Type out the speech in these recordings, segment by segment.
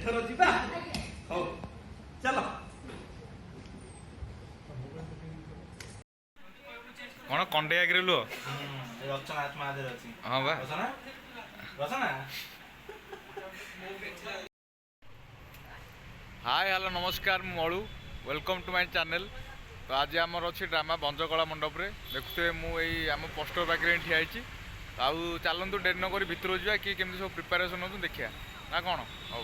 एथर जीवा हो चलो कौन कंडे आगे लुह रचना आत्मा आदर अछि हाँ बा रचना रचना हाय हेलो नमस्कार मळू वेलकम टू माय चैनल। तो आज आमर अच्छी ड्रामा भंजकला मंडप रे देखुए मुझे आम पोस्टर पाखे ठिया आउ चलतु डेरी नक भितर जावा कि केमती सब प्रिपेरेसन हो देखिया ना कौन हौ।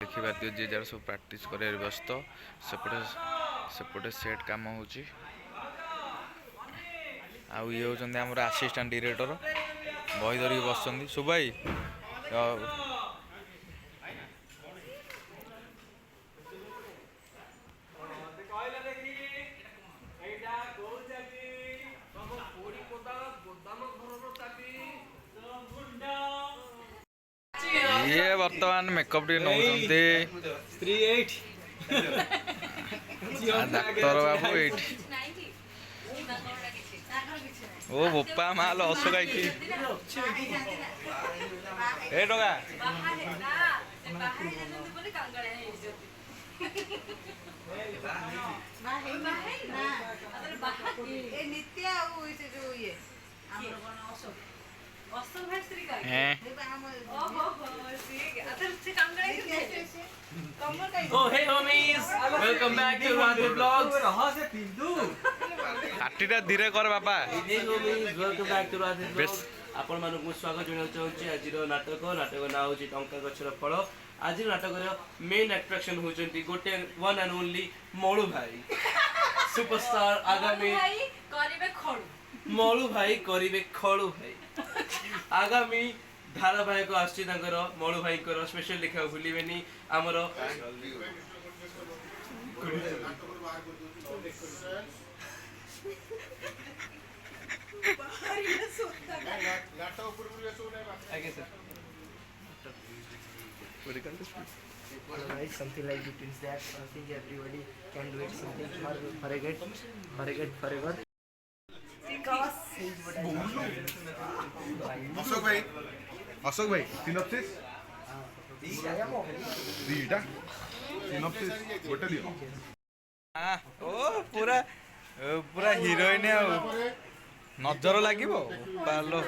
देखा दियो जे जार सब प्राक्ट कर व्यस्त सेपटे सेपटे सेट कम हो ये होचंदी हमर असिस्टेंट डायरेक्टर बही धरिक बसचंदी सुभाई ये वर्तमान मेकअप टी नौ डाक्तर बाबू ये ओ बोपा माल असगाई की ए टका Oh hey homies, welcome back to Radhe Vlogs. आटीटा धीरे कर बापा। Hey homies, welcome back to Radhe Vlogs. आपण मानकु स्वागत जणाउ चाहूची आज नाटक ना होची टंका गछर फल। आज नाटक मेन अट्रैक्शन होचंती गोटे वन एंड ओनली मळू भाई सुपरस्टार आगामी करिबे खळू मळू भाई करिबे खळू भाई आगामी धारावाहिक आसी मळू भाई स्पेशल देखा भूलिबेनी आमर something like between that. I think everybody can do it. Something forever. Ashok भाई सिनॉप्सिस दीटा सिनॉप्सिस गोटे दियो ओ पूरा पूरा हीरोइन नजर लगे पालो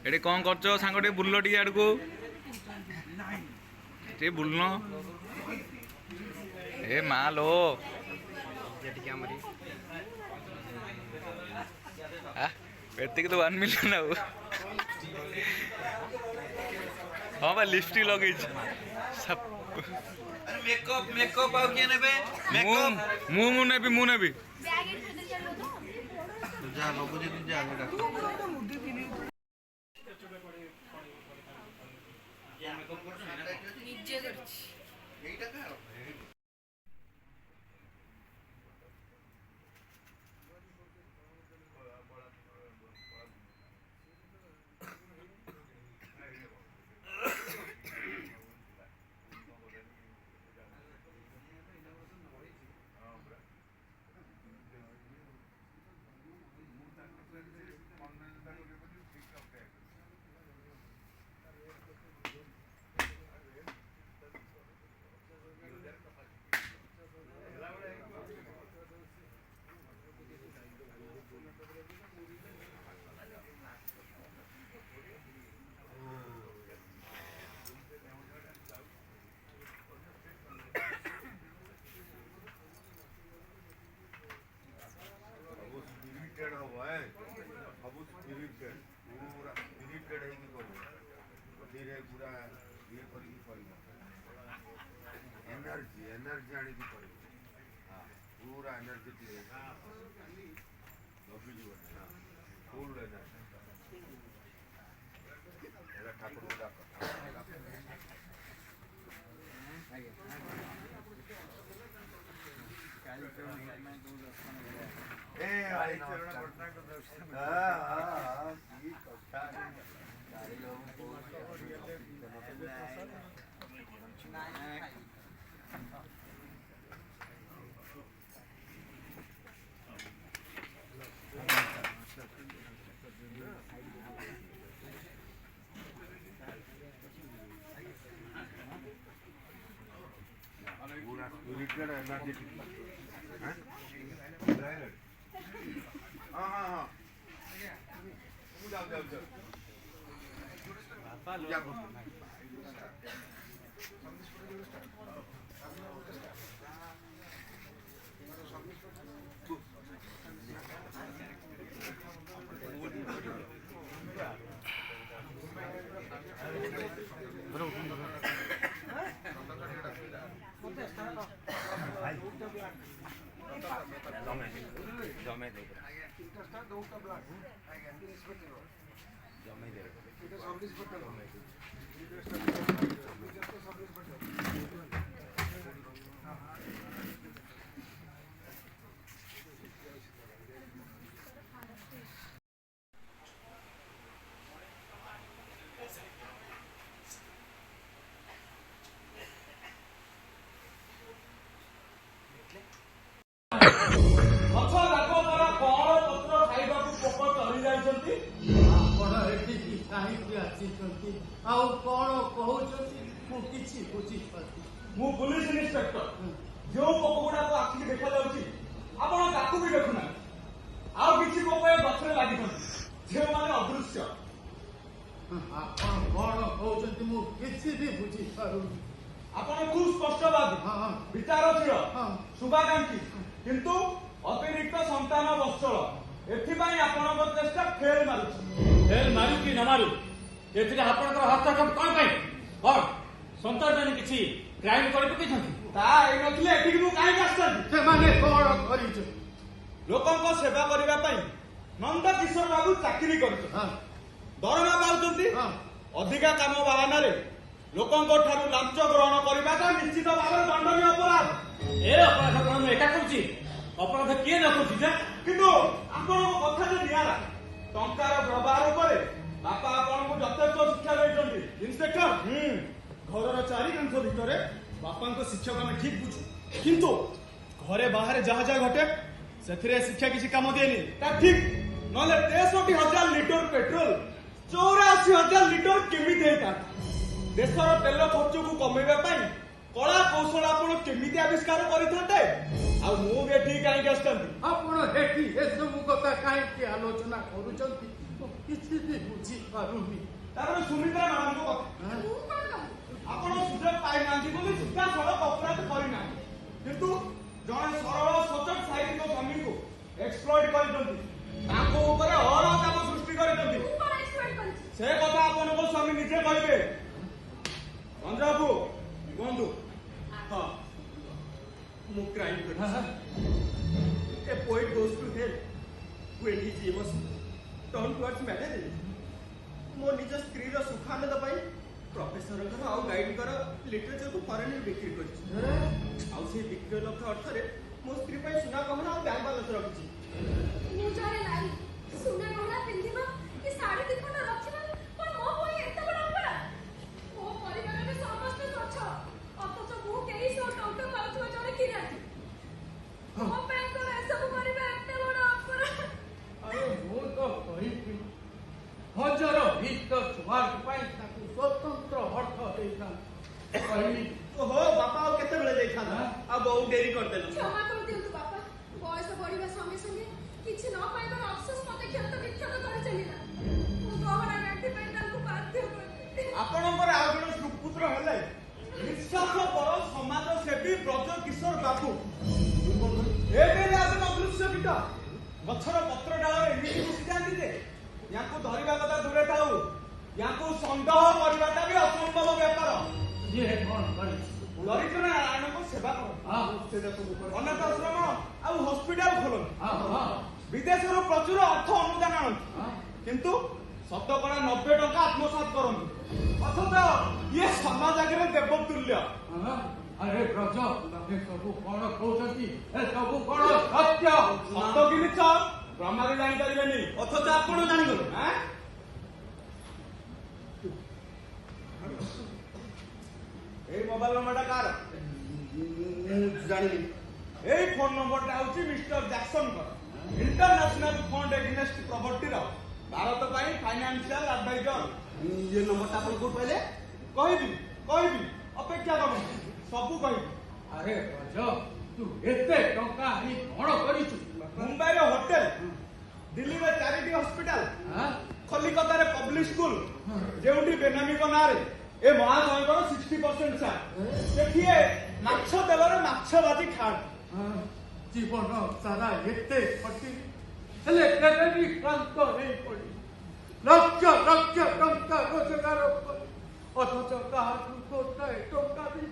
ये कौन कर सांग टे बुल टे आड़ को बुलन ए मालो एतिक तो 1 मिलियन आउ हाँ बा लिपस्टिक लगे मेकअप मेकअप आउ के नेबे मेकअप मु नेबी जा बाबू जी जा निजे करछि एनर्जी आनी पूरा एनर्जी फुल एनर्जी ठाकुर ए भाई हाँ की कथा गाड़ी लोग पूरा स्पिरिटेड एनर्जेटिक हैं हाँ हाँ हाँ जाओ जाओ जाओ क्या ଗଛ ଯାକ ପରା କଅଁଳ ପତ୍ର ଖାଇବାକୁ ପୋକ ଚଢ଼ି ଯାଇଛନ୍ତି। ଆପଣ ଏଠିକି କାହିଁକି ଆସିଛନ୍ତି ଆଉ କଣ କହୁଛନ୍ତି ମୁଁ କିଛି ବୁଝିପାରୁନି। ମୁଁ ପୁଲିସ ଇନ୍ସପେକ୍ଟର। ଯେଉଁ ପୋକ ଗୁଡାକ ଆଖିକି ଦେଖାଯାଉଛି ଆପଣ ତାକୁ ବି ଦେଖୁନାହାନ୍ତି। ଆଉ କିଛି ପୋକ ଏ ଗଛରେ ଲାଗିଛନ୍ତି ଯେଉଁମାନେ ଅଦୃଶ୍ୟ। ଆପଣ କଣ କହୁଛନ୍ତି ମୁଁ କିଛି ବି ବୁଝିପାରୁନି। ଆପଣ ଖୁବ୍ ସ୍ପଷ୍ଟବାଦୀ, ହଁ। ବିଚାରଶୀଳ, ହଁ। ଶୁଭାକାଂକ୍ଷୀ, କିନ୍ତୁ ଅତିରିକ୍ତ ସନ୍ତାନ ବତ୍ସଳ। ଏଥିପାଇଁ ଆପଣଙ୍କ ଚେଷ୍ଟା ଫେଲ୍ ମାରୁଛି। ଫେଲ୍ ମାରୁ କି ନ ମାରୁ ଏଥିରେ ଆପଣଙ୍କର ହସ୍ତକ୍ଷେପ କଣ ପାଇଁ? କଣ ସନ୍ତର୍ଜନୀ କିଛି କ୍ରାଇମ କରି ପକେଇଛନ୍ତି? ତା ହେଇନଥିଲେ ଏଠିକି ମୁଁ କାହିଁକି ଆସିଛନ୍ତି? ସେମାନେ କଣ କରିଛନ୍ତି? ଲୋକଙ୍କ ସେବା କରିବା ପାଇଁ ନନ୍ଦ କିଶୋର ବାବୁ ଚାକିରି କରିଛନ୍ତି, ହଁ, ଦରମା ପାଉଛନ୍ତି। ହଁ। ଅଧିକା କାମ ବାହାନାରେ ଲୋକଙ୍କ ଠାରୁ ଲାଞ୍ଚ ଗ୍ରହଣ କରିବାଟା ନିଶ୍ଚିତ ଭାବରେ ଦଣ୍ଡନୀୟ ଅପରାଧ। ଏ ଅପରାଧ କଣ ମୁଁ ଏକା କରୁଛି? ଅପରାଧ କିଏ ନ କରୁଛି ଯେ? କିନ୍ତୁ ଆପଣଙ୍କ କଥା ଯେ ନିଆରା। ଟଙ୍କାର ବ୍ୟବହାର ଉପରେ ବାପା ଆପଣଙ୍କୁ ଯଥେଷ୍ଟ ଶିକ୍ଷା ଦେଇଛନ୍ତି। ଇନ୍ସପେକ୍ଟର, ଘରର ଚାରିକାନ୍ଥ ଭିତରେ ବାପାଙ୍କ ଶିକ୍ଷକ ଆମେ ଠିକ ବୁଝୁ, କିନ୍ତୁ ଘରେ ବାହାରେ ଯାହା ଯାହା ଘଟେ ସେଥିରେ ଶିକ୍ଷା କିଛି କାମ ଦିଏନି। ତା ଠିକ, ନହେଲେ 63,000 ଲିଟର ପେଟ୍ରୋଲ 84,000 ଲିଟର କେମିତି ହେଇଥାନ୍ତା? ଦେଶର ତେଲ ଖର୍ଚ୍ଚକୁ କମେଇବା ପାଇଁ କଳା କୌଶଳ ଆପଣ କେମିତି ଆବିଷ୍କାର କରିଥାନ୍ତେ? ଆଉ ମୁଁ ବି ଏଠିକି କାହିଁକି ଆସିଥାନ୍ତି? ଆପଣ ଏଠି ଏସବୁ କଥା କାହିଁକି ଆଲୋଚନା କରୁଛନ୍ତି ମୁଁ କିଛି ବି ବୁଝିପାରୁନି। ତାପରେ ସୁମିତ୍ରା ମ୍ୟାଡାମଙ୍କ କଥା, ଆପଣ ସୁଯୋଗ ପାଇନାହାନ୍ତି ବୋଲି ସିଧାସଳଖ ଅପରାଧ କରିନାହାନ୍ତି, କିନ୍ତୁ ଜଣେ ସରଳ ସଚୋଟ ସାହିତ୍ୟିକ ସ୍ୱାମୀଙ୍କୁ ଏକ୍ସପ୍ଲଏଟ କରିଛନ୍ତି, ତାଙ୍କ ଉପରେ ଅରାଜକ ସୃଷ୍ଟି କରିଛନ୍ତି। ସେ କଥା ଆପଣଙ୍କ ସ୍ୱାମୀ ନିଜେ କହିବେ। ରଞ୍ଜନ ବାବୁ କୁହନ୍ତୁ। ହଁ, ମୁଁ କ୍ରାଇମ କରିଛି। A poet goes to hell when his emotions turn towards marriage. ମୋ ନିଜ ସ୍ତ୍ରୀର ସୁଖାନନ୍ଦ ପାଇଁ ପ୍ରଫେସରଙ୍କର ଆଉ ଗାଇଡଙ୍କର ଲିଟରେଚରକୁ ଫରେନରେ ବିକ୍ରି କରିଛି। ଆଉ ସେଇ ବିକ୍ରୟ ଲକ୍ଷ ଅର୍ଥରେ ମୋ ସ୍ତ୍ରୀ ପାଇଁ ସୁନା ଗହଣା ଆଉ ବ୍ୟାଙ୍କ ବାଲାନ୍ସ ରଖିଛି। ମୁଁ ଜଣେ ନାରୀ, ସୁନା ଗହଣା ପିନ୍ଧିବା କି ଶାଢ଼ୀ ଦିଖଣ୍ଡ ରଖିବା କଣ ମୋ ପାଇଁ ଏତେ ବଡ଼ ଅପରାଧ? ମୋ ପରିବାରରେ ସମସ୍ତେ ସ୍ୱଚ୍ଛଳ, ଅଥଚ ମୁଁ କେହି ସହ ଟଙ୍କା ପାଉଥିବା ଜଣେ କିରାଣୀ। ମୋ ପାଇଁ କଣ ଏସବୁ କରିବା ଏତେ ବଡ଼ ଅପରାଧ? ଆରେ ମୁଁ ତ କହିବି ହଜାର ଭିତ ସ୍ୱାର୍ଥ ପାଇଁ ତାକୁ ସ୍ୱତନ୍ତ୍ର ଅର୍ଥ ଦେଇଥାନ୍ତି କହିଲି। ଓହୋ, ବାପା ଆଉ କେତେବେଳେ ଯାଇଥାନ୍ତା? ଆଉ ବହୁ ଡେରି କରିଦେଲ। କ୍ଷମା କରିଦିଅନ୍ତୁ ବାପା, ବୟସ ବଢିବା ସଙ୍ଗେ ସଙ୍ଗେ କିଛି ନ ପାଇବାର ଅଫସୋସ ମତେ କ୍ଷତ ବିକ୍ଷତ କରି ଚାଲିଲା। ମୁଁ ଗହଣା ଗାଣ୍ଠି ପାଇଁ ତାଙ୍କୁ ବାଧ୍ୟ କରିଥିଲି। ଆପଣଙ୍କର ଆଉ ଜଣେ ସୁପୁତ୍ର ହେଲେ ନିଃସ୍ୱାର୍ଥପର ସମାଜ ସେବୀ ବ୍ରଜ କିଶୋର ବାବୁ। ଏବେ ଆସନ ଅଦୃଶ୍ୟ କୀଟ ଗଛର ପତ୍ର ଡାଳରେ ଏମିତି ଘୁଷି ଯାଆନ୍ତି ଯେ ୟାଙ୍କୁ ଧରିବା କଥା ଦୂରେ ଥାଉ, ୟାଙ୍କୁ ସଂଗ୍ରହ କରିବାଟା ବି ଅସମ୍ଭବ ବ୍ୟାପାର। ଯିଏ କଣ କରିଛି? ଦରିଦ୍ର ନାରାୟଣଙ୍କ ସେବା କର, ଅନାଥ ଆଶ୍ରମ ଆଉ ହସ୍ପିଟାଲ ଖୋଲନ୍ତି, ବିଦେଶରୁ ପ୍ରଚୁର ଅର୍ଥ ଅନୁଦାନ ଆଣନ୍ତି, କିନ୍ତୁ ଶତକଡ଼ା 90 ଟଙ୍କା ଆତ୍ମସାତ କରନ୍ତି। ଅଥଚ ଇଏ ସମାଜ ଆଗରେ ଦେବତୁଲ୍ୟ। अरे ब्रज तमे सबू कौन कहते ए सबू कौन सत्य ସତ କି ମିଛ ବ୍ରହ୍ମା ବି ଜାଣିପାରିବେନି ଅଥଚ ଆପଣ ଜାଣିଗଲେ ଏଇ ମୋବାଇଲ ନମ୍ବରଟା କାହାର ଜାଣିନି ଏଇ ଫୋନ ନମ୍ବରଟା ହଉଛି ମିଷ୍ଟର ଜ୍ୟାକ୍ସନଙ୍କର ଇଣ୍ଟରନ୍ୟାସନାଲ ଫଣ୍ଡ ଏଗନେଷ୍ଟ ପ୍ରପର୍ଟିର ଭାରତ ପାଇଁ ଫାଇନାନ୍ସିଆଲ ଆଡଭାଇଜର ये नंबर टा अपन को पहले କହିବି କହିବି ଅପେକ୍ଷା କରନ୍ତୁ ସବୁ କହିବି अरे ब्रज तू एते टंका आनी कौन करिछु ମୁମ୍ବାଇର ହୋଟେଲ ଦିଲ୍ଲୀରେ ଚାରିଟି ହସ୍ପିଟାଲ हां କଲିକତାରେ ପବ୍ଲିକ ସ୍କୁଲ ଯେଉଁଠି ବେନାମୀଙ୍କ ନାଁରେ ଏ ମହାଶୟଙ୍କର 60% ସାର୍ ସେଠି ମାଛ ତେଲରେ ମାଛ ଭାଜି ଖାଆନ୍ତି जीवन सारा एते खटी हेले केबे भी क्लांत नहीं पड़ी लक्ष लक्ष टंका रोजगार अथच काहाठू गोटाए टंका भी